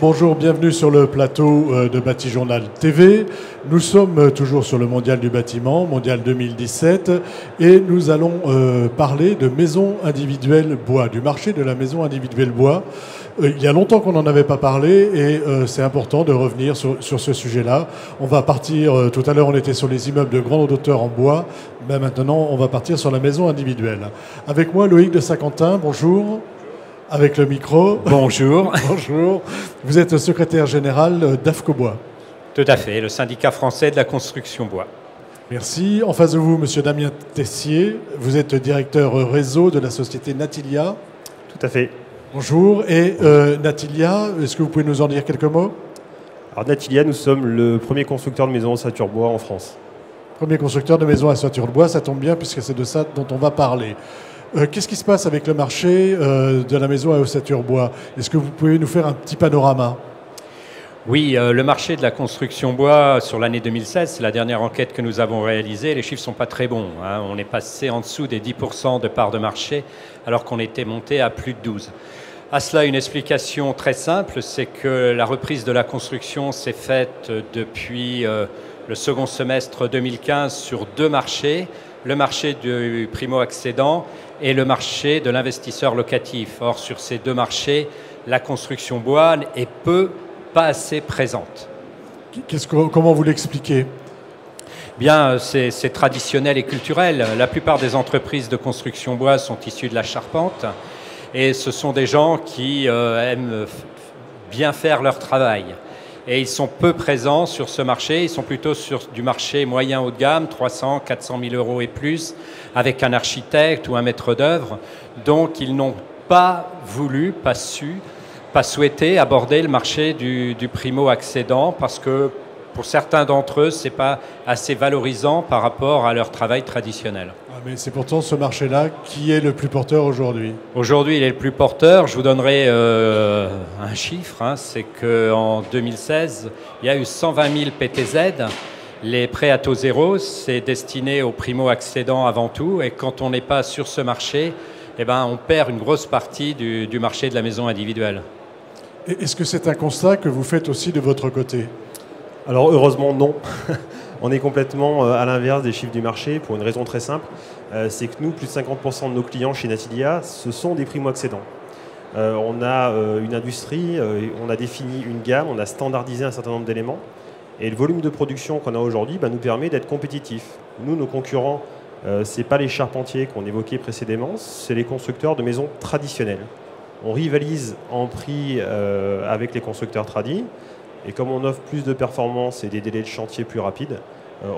bonjour, bienvenue sur le plateau de Batijournal TV. Nous sommes toujours sur le Mondial du bâtiment, Mondial 2017, et nous allons parler de maisons individuelles bois, du marché de la maison individuelle bois. Il y a longtemps qu'on n'en avait pas parlé et c'est important de revenir sur ce sujet-là. On va partir, tout à l'heure on était sur les immeubles de grande hauteur en bois, mais maintenant on va partir sur la maison individuelle. Avec moi Loïc de Saint-Quentin, bonjour. Avec le micro. Bonjour. Bonjour. Vous êtes secrétaire général d'AFCO Bois. Tout à fait, le syndicat français de la construction bois. Merci. En face de vous, monsieur Damien Tessier, vous êtes directeur réseau de la société Natilia. Tout à fait. Bonjour. Et Natilia, est-ce que vous pouvez nous en dire quelques mots? Alors Natilia, nous sommes le premier constructeur de maisons en ossature bois en France. Premier constructeur de maisons à ossature bois, ça tombe bien puisque c'est de ça dont on va parler. Qu'est-ce qui se passe avec le marché de la maison à ossature bois? Est-ce que vous pouvez nous faire un petit panorama? Oui, le marché de la construction bois sur l'année 2016, c'est la dernière enquête que nous avons réalisée. Les chiffres ne sont pas très bons, hein. On est passé en dessous des 10% de part de marché alors qu'on était monté à plus de 12%. À cela, une explication très simple, c'est que la reprise de la construction s'est faite depuis le second semestre 2015 sur deux marchés. Le marché du primo-accédant et le marché de l'investisseur locatif. Or, sur ces deux marchés, la construction bois est pas assez présente. Comment vous l'expliquez? Bien, c'est traditionnel et culturel. La plupart des entreprises de construction bois sont issues de la charpente et ce sont des gens qui aiment bien faire leur travail. Et ils sont peu présents sur ce marché. Ils sont plutôt sur du marché moyen haut de gamme, 300, 400 000 euros et plus, avec un architecte ou un maître d'œuvre. Donc, ils n'ont pas voulu, pas souhaité aborder le marché du primo-accédant parce que pour certains d'entre eux, ce n'est pas assez valorisant par rapport à leur travail traditionnel. Ah, mais c'est pourtant ce marché-là qui est le plus porteur aujourd'hui. Aujourd'hui, il est le plus porteur. Je vous donnerai un chiffre. Hein, c'est qu'en 2016, il y a eu 120 000 PTZ. Les prêts à taux zéro, c'est destiné aux primo-accédants avant tout. Et quand on n'est pas sur ce marché, eh ben, on perd une grosse partie du marché de la maison individuelle. Est-ce que c'est un constat que vous faites aussi de votre côté? Alors heureusement non. On est complètement à l'inverse des chiffres du marché pour une raison très simple. C'est que nous, plus de 50% de nos clients chez Natilia, ce sont des primo-accédants. On a une industrie, on a défini une gamme, on a standardisé un certain nombre d'éléments. Et le volume de production qu'on a aujourd'hui nous permet d'être compétitifs. Nous, nos concurrents, ce n'est pas les charpentiers qu'on évoquait précédemment, c'est les constructeurs de maisons traditionnelles. On rivalise en prix avec les constructeurs tradis. Et comme on offre plus de performances et des délais de chantier plus rapides,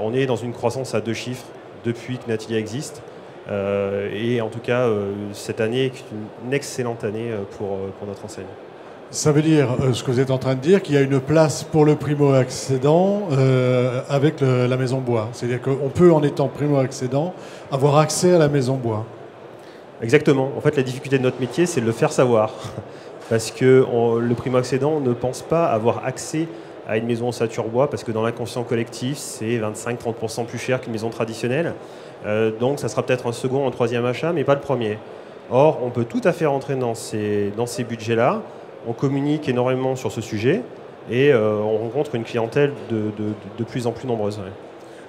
on est dans une croissance à 2 chiffres depuis que Natilia existe. Et en tout cas, cette année est une excellente année pour notre enseigne. Ça veut dire, ce que vous êtes en train de dire, qu'il y a une place pour le primo-accédant avec la maison bois. C'est-à-dire qu'on peut, en étant primo-accédant, avoir accès à la maison bois. Exactement. En fait, la difficulté de notre métier, c'est de le faire savoir. Parce que le primo-accédant ne pense pas avoir accès à une maison ossature bois, parce que dans l'inconscient collectif, c'est 25-30% plus cher qu'une maison traditionnelle. Donc ça sera peut-être un second, un troisième achat, mais pas le premier. Or, on peut tout à fait rentrer dans ces budgets-là. On communique énormément sur ce sujet et on rencontre une clientèle de plus en plus nombreuse. Ouais.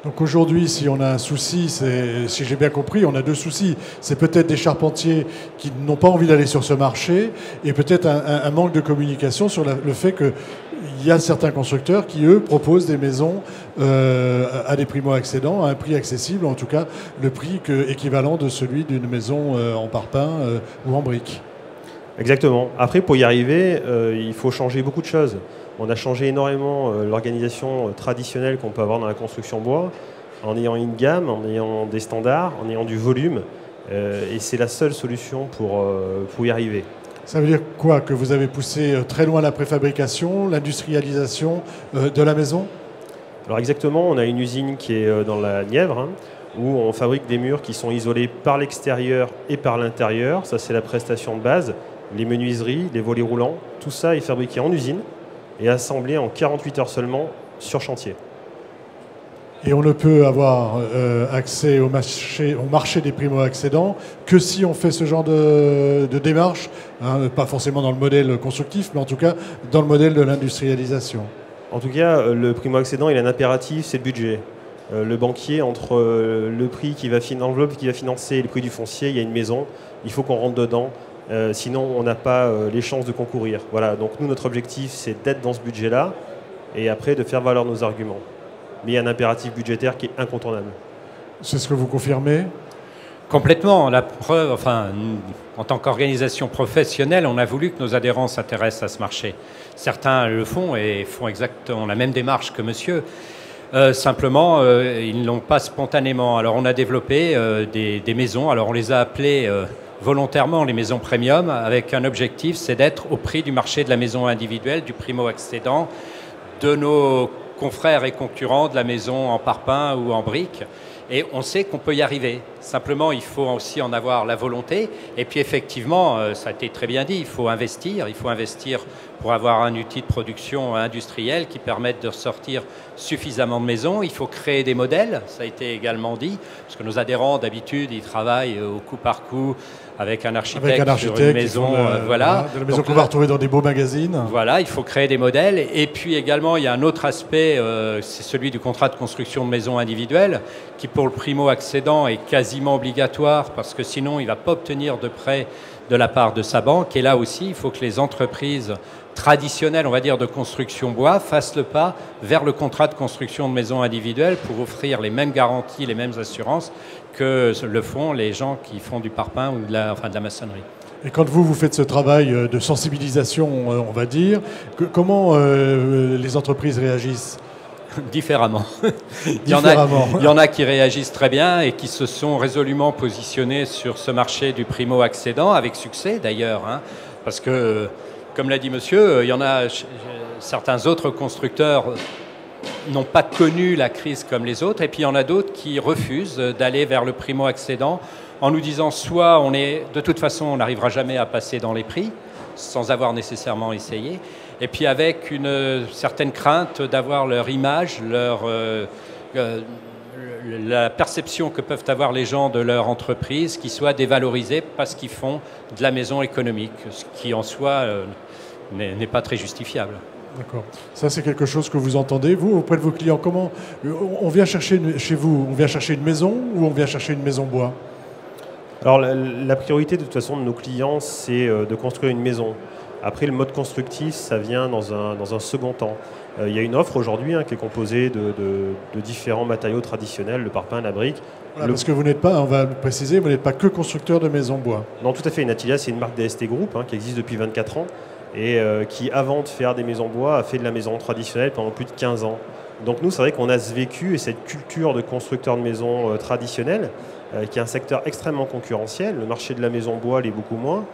Donc aujourd'hui, si on a un souci, si j'ai bien compris, on a deux soucis. C'est peut-être des charpentiers qui n'ont pas envie d'aller sur ce marché et peut-être un manque de communication sur le fait qu'il y a certains constructeurs qui, eux, proposent des maisons à des primo-accédants à un prix accessible, en tout cas le prix équivalent de celui d'une maison en parpaing ou en briques. Exactement. Après, pour y arriver, il faut changer beaucoup de choses. On a changé énormément l'organisation traditionnelle qu'on peut avoir dans la construction bois, en ayant une gamme, en ayant des standards, en ayant du volume. Et c'est la seule solution pour y arriver. Ça veut dire quoi? Que vous avez poussé très loin la préfabrication, l'industrialisation de la maison? Alors exactement, on a une usine qui est dans la Nièvre, hein, où on fabrique des murs qui sont isolés par l'extérieur et par l'intérieur. Ça, c'est la prestation de base. Les menuiseries, les volets roulants, tout ça est fabriqué en usine et assemblé en 48 heures seulement sur chantier. Et on ne peut avoir accès au marché des primo-accédants que si on fait ce genre de démarche, hein, pas forcément dans le modèle constructif, mais en tout cas dans le modèle de l'industrialisation. En tout cas, le primo-accédant, il a un impératif, c'est le budget. Le banquier, entre le prix l'enveloppe qui va financer et le prix du foncier, il y a une maison, il faut qu'on rentre dedans, sinon on n'a pas les chances de concourir. Voilà, donc nous, notre objectif, c'est d'être dans ce budget-là et après de faire valoir nos arguments. Mais il y a un impératif budgétaire qui est incontournable. C'est ce que vous confirmez ? Complètement. La preuve, enfin, en tant qu'organisation professionnelle, on a voulu que nos adhérents s'intéressent à ce marché. Certains le font et font exactement la même démarche que monsieur. Simplement, ils ne l'ont pas spontanément. Alors, on a développé des maisons. Alors, on les a appelées volontairement les maisons premium, avec un objectif, c'est d'être au prix du marché de la maison individuelle, du primo-accédant, de nos confrères et concurrents de la maison en parpaing ou en briques. Et on sait qu'on peut y arriver. Simplement, il faut aussi en avoir la volonté. Et puis, effectivement, ça a été très bien dit, il faut investir. Il faut investir pour avoir un outil de production industrielle qui permette de sortir suffisamment de maisons. Il faut créer des modèles, ça a été également dit, parce que nos adhérents, d'habitude, ils travaillent au coup par coup avec un architecte sur une maison. Voilà. De la maison qu'on va retrouver dans des beaux magazines. Voilà, il faut créer des modèles. Et puis également, il y a un autre aspect, c'est celui du contrat de construction de maison individuelle, qui pour le primo-accédant est quasiment obligatoire, parce que sinon, il ne va pas obtenir de prêt de la part de sa banque. Et là aussi, il faut que les entreprises traditionnelles, on va dire, de construction bois, fassent le pas vers le contrat de construction de maison individuelle pour offrir les mêmes garanties, les mêmes assurances que le font les gens qui font du parpaing ou de la maçonnerie. Et quand vous faites ce travail de sensibilisation, on va dire, comment les entreprises réagissent ? Différemment. Il y en a qui réagissent très bien et qui se sont résolument positionnés sur ce marché du primo-accédant, avec succès d'ailleurs, hein, parce que, comme l'a dit monsieur, il y en a certains autres constructeurs n'ont pas connu la crise comme les autres, et puis il y en a d'autres qui refusent d'aller vers le primo-accédant en nous disant soit de toute façon on n'arrivera jamais à passer dans les prix sans avoir nécessairement essayé, et puis avec une certaine crainte d'avoir leur image, la perception que peuvent avoir les gens de leur entreprise qui soit dévalorisée parce qu'ils font de la maison économique, ce qui en soi n'est pas très justifiable. D'accord. Ça, c'est quelque chose que vous entendez, vous, auprès de vos clients. Comment on vient chercher chez vous, on vient chercher une maison ou on vient chercher une maison bois ? Alors, la priorité, de toute façon, de nos clients, c'est de construire une maison. Après, le mode constructif, ça vient dans un second temps. Il y a une offre aujourd'hui qui est composée de différents matériaux traditionnels, le parpaing, la brique. Voilà, parce que vous n'êtes pas, on va le préciser, vous n'êtes pas que constructeur de maisons bois. Non, tout à fait. Natilia, c'est une marque DST Group qui existe depuis 24 ans et qui, avant de faire des maisons bois, a fait de la maison traditionnelle pendant plus de 15 ans. Donc nous, c'est vrai qu'on a ce vécu et cette culture de constructeur de maisons traditionnelles, qui est un secteur extrêmement concurrentiel. Le marché de la maison bois l'est beaucoup moins.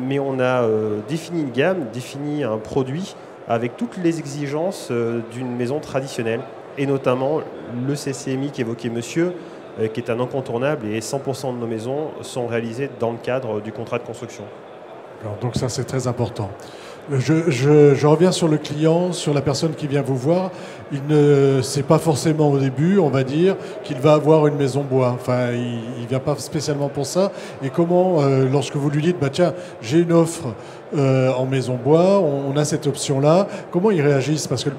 Mais on a défini une gamme, défini un produit avec toutes les exigences d'une maison traditionnelle, et notamment le CCMI qu'évoquait monsieur, qui est un incontournable, et 100% de nos maisons sont réalisées dans le cadre du contrat de construction. Alors, donc ça, c'est très important. Je reviens sur le client, sur la personne qui vient vous voir. Il ne sait pas forcément au début, on va dire, qu'il va avoir une maison bois. Enfin, il ne vient pas spécialement pour ça. Et comment, lorsque vous lui dites, bah, tiens, j'ai une offre en maison bois, on a cette option-là, comment ils réagissent ? Parce que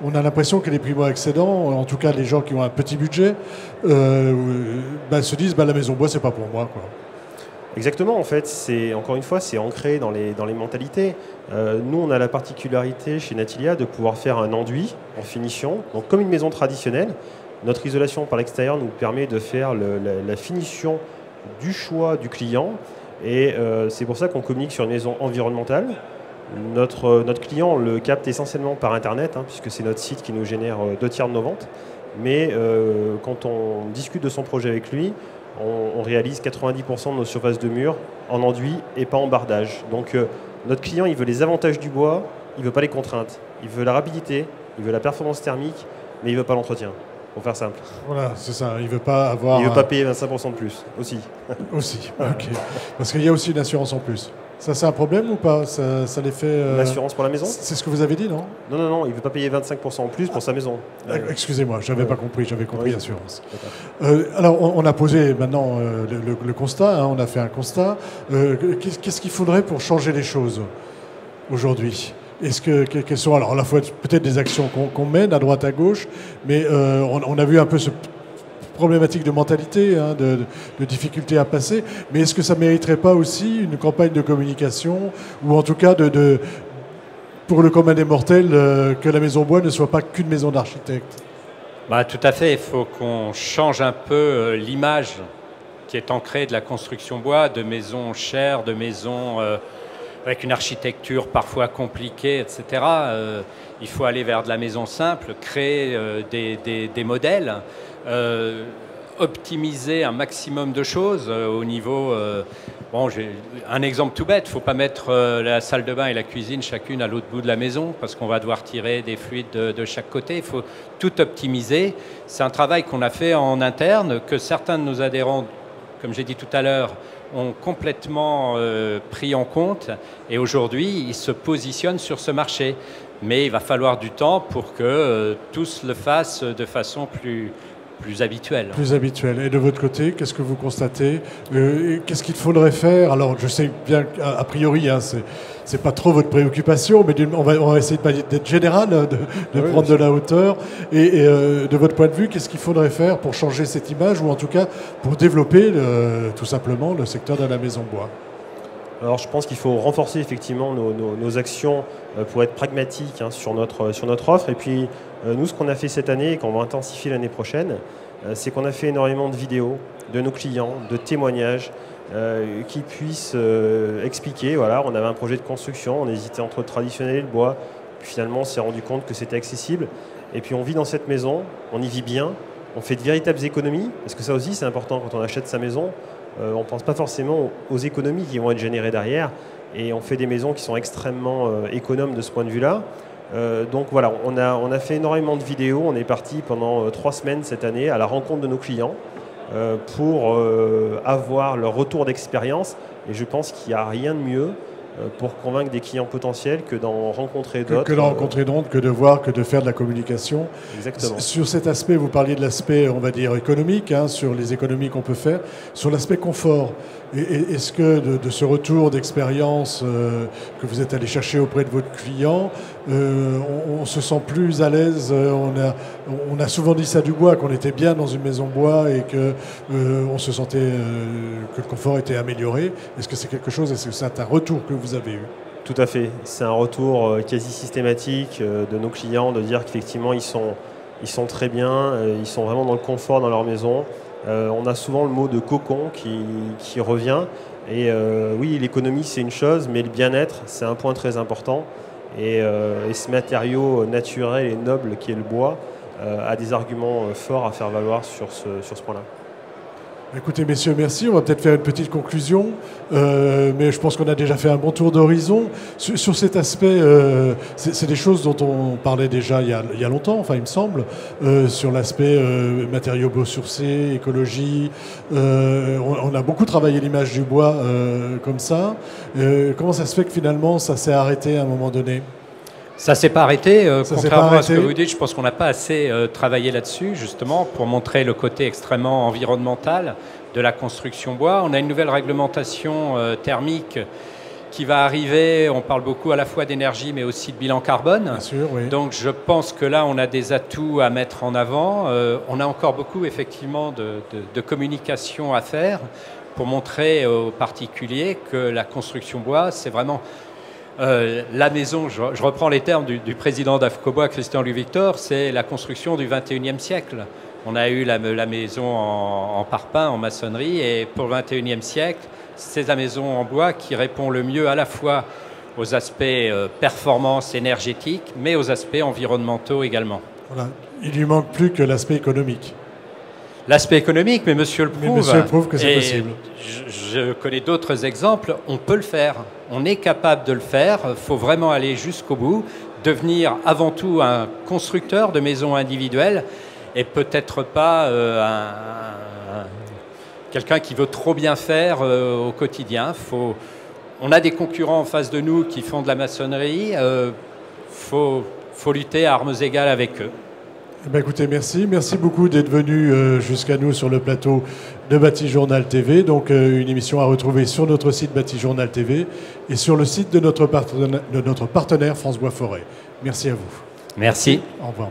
on a l'impression que les primo-accédants, en tout cas les gens qui ont un petit budget, se disent, la maison bois, c'est pas pour moi, quoi. Exactement, en fait, encore une fois, c'est ancré dans les mentalités. Nous, on a la particularité chez Natilia de pouvoir faire un enduit en finition. Donc, comme une maison traditionnelle, notre isolation par l'extérieur nous permet de faire la finition du choix du client. Et c'est pour ça qu'on communique sur une maison environnementale. Notre client le capte essentiellement par Internet, puisque c'est notre site qui nous génère 2/3 de nos ventes. Mais quand on discute de son projet avec lui, on réalise 90% de nos surfaces de murs en enduit et pas en bardage. Donc notre client, il veut les avantages du bois, il ne veut pas les contraintes. Il veut la rapidité, il veut la performance thermique, mais il ne veut pas l'entretien, pour faire simple. Voilà, c'est ça. Il ne veut pas avoir... Il ne veut pas payer 25% de plus, aussi. Aussi, ok. Parce qu'il y a aussi une assurance en plus. Ça, c'est un problème ou pas? Ça les fait... L'assurance pour la maison? C'est ce que vous avez dit, non? Non, il ne veut pas payer 25% en plus pour sa maison. Excusez-moi, je n'avais pas compris, j'avais compris l'assurance. D'accord. Alors, on a posé maintenant le constat, hein, on a fait un constat. Qu'est-ce qu'il faudrait pour changer les choses aujourd'hui? Quelles sont alors à la fois peut-être des actions qu'on mène à droite à gauche, mais on a vu un peu ce problématique de mentalité, hein, de difficulté à passer, mais est-ce que ça ne mériterait pas aussi une campagne de communication, ou en tout cas pour le commun des mortels, que la maison bois ne soit pas qu'une maison d'architecte? Bah, tout à fait, il faut qu'on change un peu l'image qui est ancrée de la construction bois, de maisons chères, de maisons avec une architecture parfois compliquée, etc. Il faut aller vers de la maison simple, créer des modèles, optimiser un maximum de choses au niveau... Bon, j'ai un exemple tout bête, il ne faut pas mettre la salle de bain et la cuisine chacune à l'autre bout de la maison parce qu'on va devoir tirer des fluides de chaque côté. Il faut tout optimiser. C'est un travail qu'on a fait en interne, que certains de nos adhérents, comme j'ai dit tout à l'heure, ont complètement pris en compte. Et aujourd'hui, ils se positionnent sur ce marché. Mais il va falloir du temps pour que tous le fassent de façon plus habituelle. Plus habituelle. Et de votre côté, qu'est-ce que vous constatez? Qu'est-ce qu'il faudrait faire? Alors, je sais bien qu'a priori, hein, c'est pas trop votre préoccupation, mais on va essayer d'être général, de prendre de la hauteur. Et de votre point de vue, qu'est-ce qu'il faudrait faire pour changer cette image, ou en tout cas pour développer tout simplement le secteur de la maison bois? Alors je pense qu'il faut renforcer effectivement nos actions pour être pragmatiques, hein, sur notre offre. Et puis nous, ce qu'on a fait cette année et qu'on va intensifier l'année prochaine, c'est qu'on a fait énormément de vidéos de nos clients, de témoignages qui puissent expliquer, voilà, on avait un projet de construction, on hésitait entre le traditionnel et le bois, puis finalement on s'est rendu compte que c'était accessible. Et puis on vit dans cette maison, on y vit bien, on fait de véritables économies, parce que ça aussi c'est important quand on achète sa maison. On ne pense pas forcément aux économies qui vont être générées derrière, et on fait des maisons qui sont extrêmement économes de ce point de vue-là. Donc voilà, on a fait énormément de vidéos, on est parti pendant 3 semaines cette année à la rencontre de nos clients pour avoir leur retour d'expérience, et je pense qu'il n'y a rien de mieux pour convaincre des clients potentiels que d'en rencontrer d'autres. Que d'en rencontrer d'autres, que de voir, que de faire de la communication. Exactement. Sur cet aspect, vous parliez de l'aspect, on va dire, économique, hein, sur les économies qu'on peut faire. Sur l'aspect confort, est-ce que de ce retour d'expérience que vous êtes allé chercher auprès de votre client, on se sent plus à l'aise? On a souvent dit ça du bois, qu'on était bien dans une maison bois et que on se sentait que le confort était amélioré. Est-ce que c'est quelque chose, est-ce que c'est un retour que vous avez eu? Tout à fait. C'est un retour quasi systématique de nos clients, de dire qu'effectivement ils sont très bien, ils sont vraiment dans le confort dans leur maison. On a souvent le mot de cocon qui revient. Et oui, l'économie c'est une chose, mais le bien-être c'est un point très important. Et ce matériau naturel et noble qui est le bois a des arguments forts à faire valoir sur ce point-là. Écoutez, messieurs, merci. On va peut-être faire une petite conclusion, mais je pense qu'on a déjà fait un bon tour d'horizon. Sur cet aspect, c'est des choses dont on parlait déjà il y a longtemps, enfin il me semble, sur l'aspect matériaux biosourcés, écologie. On a beaucoup travaillé l'image du bois comme ça. Comment ça se fait que finalement ça s'est arrêté à un moment donné? Ça ne s'est pas arrêté, contrairement à ce que vous dites. Je pense qu'on n'a pas assez travaillé là-dessus, justement, pour montrer le côté extrêmement environnemental de la construction bois. On a une nouvelle réglementation thermique qui va arriver. On parle beaucoup à la fois d'énergie, mais aussi de bilan carbone. Bien sûr, oui. Donc je pense que là, on a des atouts à mettre en avant. On a encore beaucoup, effectivement, de communication à faire pour montrer aux particuliers que la construction bois, c'est vraiment... la maison, je reprends les termes du président d'AFCOBOIS, Christian-Louis Victor, c'est la construction du 21e siècle. On a eu la maison en parpaing, en maçonnerie, et pour le 21e siècle, c'est la maison en bois qui répond le mieux à la fois aux aspects performance énergétique, mais aux aspects environnementaux également. Voilà. Il lui manque plus que l'aspect économique. L'aspect économique, mais monsieur le prouve. Monsieur le prouve que c'est possible. Je connais d'autres exemples, on peut le faire. On est capable de le faire, il faut vraiment aller jusqu'au bout, devenir avant tout un constructeur de maisons individuelles et peut-être pas quelqu'un qui veut trop bien faire au quotidien. on a des concurrents en face de nous qui font de la maçonnerie. Faut lutter à armes égales avec eux. Eh bien, écoutez, merci. Merci beaucoup d'être venu jusqu'à nous sur le plateau de Batijournal TV. Donc, une émission à retrouver sur notre site Batijournal TV et sur le site de notre partenaire France Bois Forêt. Merci à vous. Merci. Au revoir.